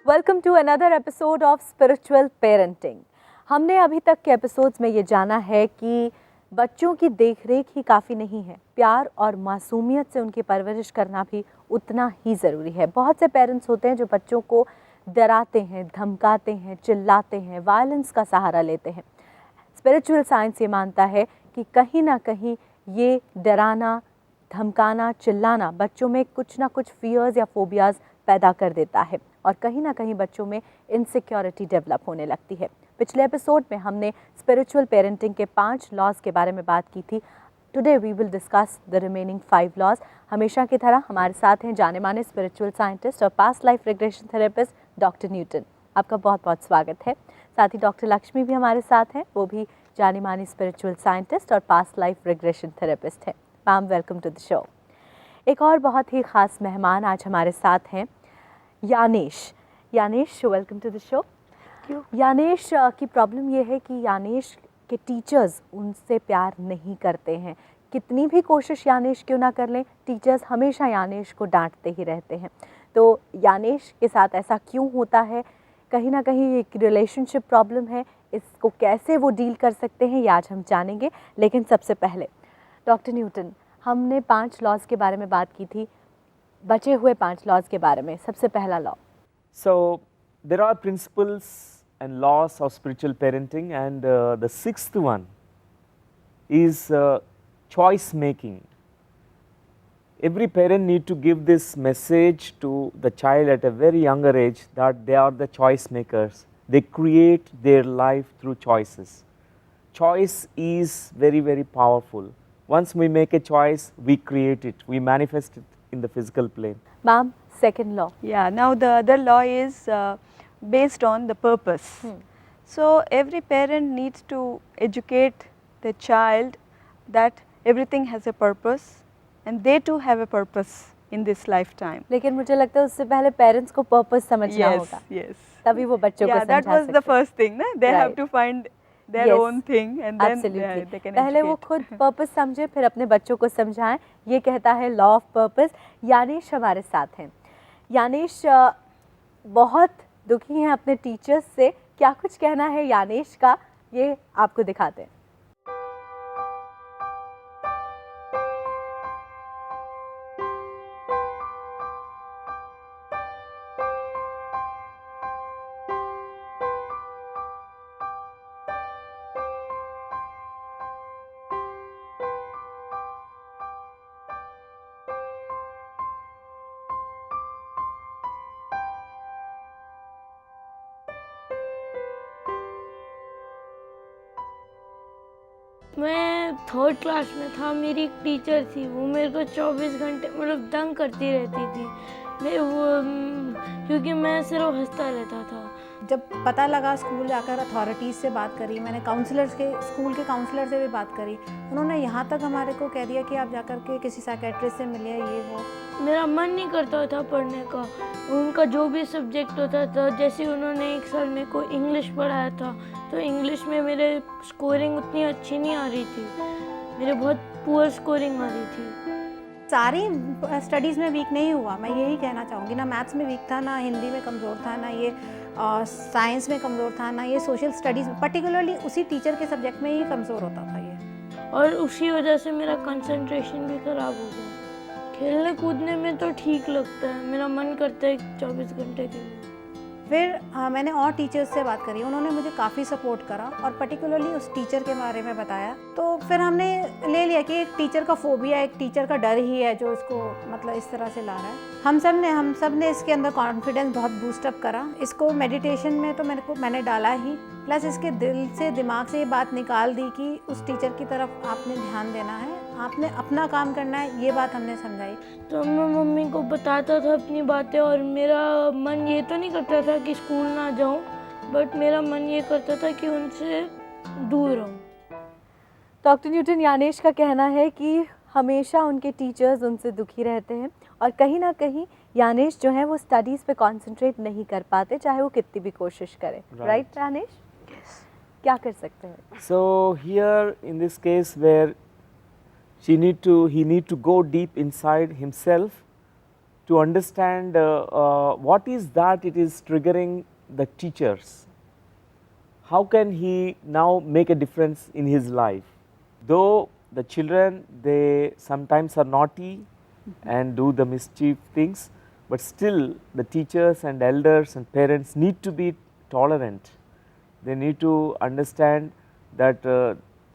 Welcome to another episode of spiritual parenting. हमने अभी तक के एपिसोड्स में ये जाना है कि बच्चों की देखरेख ही काफ़ी नहीं है, प्यार और मासूमियत से उनकी परवरिश करना भी उतना ही ज़रूरी है। बहुत से पेरेंट्स होते हैं जो बच्चों को डराते हैं, धमकाते हैं, चिल्लाते हैं, वायलेंस का सहारा लेते हैं। स्पिरिचुअल साइंस ये मानता है कि कहीं ना कहीं ये डराना, धमकाना, चिल्लाना बच्चों में कुछ ना कुछ फियर्स या फोबियाज़ पैदा कर देता है और कहीं ना कहीं बच्चों में इनसिक्योरिटी डेवलप होने लगती है। पिछले एपिसोड में हमने स्पिरिचुअल पेरेंटिंग के 5 लॉज के बारे में बात की थी। Today we will discuss the remaining 5 laws. हमेशा की तरह हमारे साथ हैं जाने माने स्पिरिचुअल साइंटिस्ट और past life regression therapist doctor Newton. आपका बहुत बहुत स्वागत है। साथ ही डॉक्टर लक्ष्मी भी हमारे साथ हैं, वो भी जानी मानी स्पिरिचुअल साइंटिस्ट और पास्ट लाइफ रिग्रेशन थेरेपिस्ट है। Ma'am, welcome to the show. एक और बहुत ही ख़ास मेहमान आज हमारे साथ हैं, यानेश। यानेश, वेलकम टू द शो। यानेश की प्रॉब्लम ये है कि यानेश के टीचर्स उनसे प्यार नहीं करते हैं। कितनी भी कोशिश यानेश क्यों ना कर लें, टीचर्स हमेशा यानेश को डांटते ही रहते हैं। तो यानेश के साथ ऐसा क्यों होता है? कहीं ना कहीं एक रिलेशनशिप प्रॉब्लम है, इसको कैसे वो डील कर सकते हैं ये आज हम जानेंगे। लेकिन सबसे पहले डॉक्टर न्यूटन, हमने 5 लॉज के बारे में बात की थी, बचे हुए 5 लॉज के बारे में। सबसे पहला law. So there are principles and laws of spiritual parenting, and the 6th one is choice making. Every parent need to give this message to the child at a very younger age that they are the choice makers. They create their life through choices. Choice is very, very powerful. Once we make a choice, we create it, we manifest it in the physical plane. Ma'am, second law. Yeah, now the other law is based on the purpose. So every parent needs to educate the child that everything has a purpose and they too have a purpose in this lifetime. लेकिन मुझे लगता है उससे पहले parents को purpose समझना होगा, Yes. तभी वो बच्चों को Yeah, समझा that was सकते the first thing, na? They have Right. to find their Yes. own thing and then Absolutely. they can पहले वो educate. खुद पर्पस समझे, फिर अपने बच्चों को समझाएं। ये कहता है लॉ ऑफ पर्पस। यानेश हमारे साथ हैं। यानेश बहुत दुखी हैं अपने टीचर्स से। क्या कुछ कहना है यानेश का, ये आपको दिखाते हैं। मैं 3rd क्लास में था, मेरी एक टीचर थी, वो मेरे को 24 घंटे मतलब तंग करती रहती थी। मैं वो क्योंकि मैं सिर्फ हंसता रहता था। जब पता लगा, स्कूल जाकर अथॉरिटीज़ से बात करी, मैंने काउंसलर्स के, स्कूल के काउंसलर से भी बात करी। उन्होंने यहाँ तक हमारे को कह दिया कि आप जाकर के किसी साइकेट्रिस्ट से मिलिए, ये वो। मेरा मन नहीं करता था पढ़ने का। उनका जो भी सब्जेक्ट होता था, जैसे उन्होंने एक साल मेरे को इंग्लिश पढ़ाया था, तो इंग्लिश में मेरे स्कोरिंग उतनी अच्छी नहीं आ रही थी, मेरे बहुत पुअर स्कोरिंग आ रही थी। सारी स्टडीज़ में वीक नहीं हुआ, मैं यही कहना चाहूँगी। ना मैथ्स में वीक था, ना हिंदी में कमज़ोर था, ना ये साइंस में कमज़ोर था, ना ये सोशल स्टडीज़ में। पर्टिकुलरली उसी टीचर के सब्जेक्ट में ही कमज़ोर होता था ये, और उसी वजह से मेरा कंसंट्रेशन भी ख़राब हो गया। खेलने कूदने में तो ठीक लगता है, मेरा मन करता है 24 घंटे के लिए। फिर मैंने और टीचर्स से बात करी, उन्होंने मुझे काफ़ी सपोर्ट करा और पर्टिकुलरली उस टीचर के बारे में बताया। तो फिर हमने ले लिया कि एक टीचर का फोबिया, एक टीचर का डर ही है जो इसको मतलब इस तरह से ला रहा है। हम सब ने इसके अंदर कॉन्फिडेंस बहुत बूस्टअप करा। इसको मेडिटेशन में तो मैंने डाला ही, प्लस इसके दिल से, दिमाग से ये बात निकाल दी कि उस टीचर की तरफ आपने ध्यान देना है, आपने अपना काम करना है, ये बात हमने समझाई। तो मैं मम्मी को बताता था अपनी बातें, और मेरा मन ये तो नहीं करता था कि स्कूल ना जाऊं, बट मेरा मन ये करता था कि उनसे दूर रहूं। डॉक्टर न्यूटन, यानेश का कहना है कि हमेशा उनके टीचर्स उनसे दुखी रहते हैं और कहीं ना कहीं यानेश जो है वो स्टडीज़ पे कंसंट्रेट नहीं कर पाते, चाहे वो कितनी भी कोशिश करें। राइट यानेश? क्या कर सकते हैं? So here in this case where he need to go deep inside himself to understand what is that it is triggering the teachers. How can he now make a difference in his life? Though the children, they sometimes are naughty and do the mischief things, but still the teachers and elders and parents need to be tolerant. They need to understand that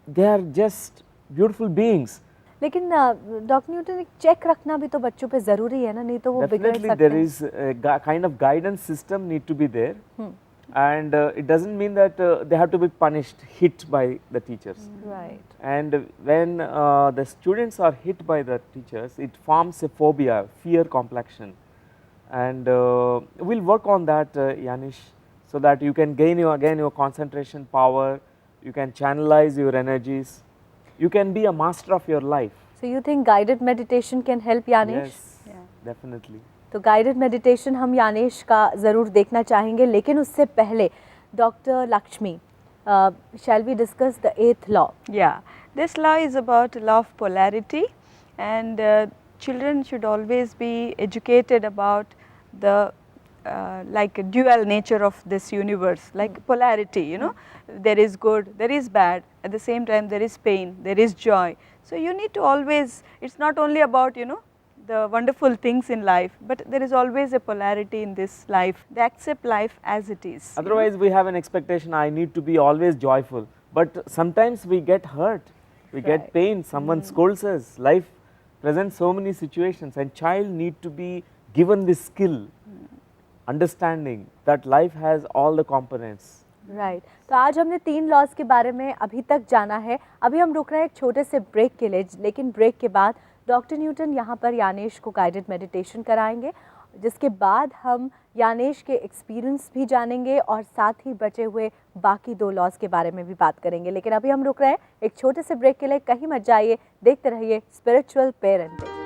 they are just beautiful beings. लेकिन doctor Newton, एक check रखना भी तो बच्चों पे ज़रूरी है ना, नहीं तो वो बिगड़ Definitely सकते there हैं। is a kind of guidance system need to be there, and it doesn't mean that they have to be punished, hit by the teachers. Right. And when the students are hit by the teachers, it forms a phobia, fear complexion, and we'll work on that, Yanish, so that you can gain your concentration power, you can channelize your energies, you can be a master of your life. So you think guided meditation can help यानेश? Yes, definitely. तो guided meditation हम यानेश का ज़रूर देखना चाहेंगे, लेकिन उससे पहले doctor Lakshmi, shall we discuss the 8th law? Yeah, this law is about law of polarity, and children should always be educated about the like a dual nature of this universe, like polarity, you know, there is good, there is bad, at the same time there is pain, there is joy. So you need to always, it's not only about, you know, the wonderful things in life, but there is always a polarity in this life. They accept life as it is. Otherwise we have an expectation, I need to be always joyful, but sometimes we get hurt, we get pain, someone scolds us, life presents so many situations, and child need to be given this skill, understanding that life has all the components. Right तो आज हमने 3 laws के बारे में अभी तक जाना है। अभी हम रुक रहे हैं एक छोटे से ब्रेक के लिए, लेकिन ब्रेक के बाद डॉक्टर न्यूटन यहाँ पर यानेश को गाइडेड मेडिटेशन कराएंगे, जिसके बाद हम यानेश के एक्सपीरियंस भी जानेंगे और साथ ही बचे हुए बाकी 2 लॉज के बारे में भी बात करेंगे। लेकिन अभी हम रुक रहे हैं एक छोटे से ब्रेक के लिए, कहीं मत जाइए, देखते रहिए स्पिरिचुअल पेरेंटिंग।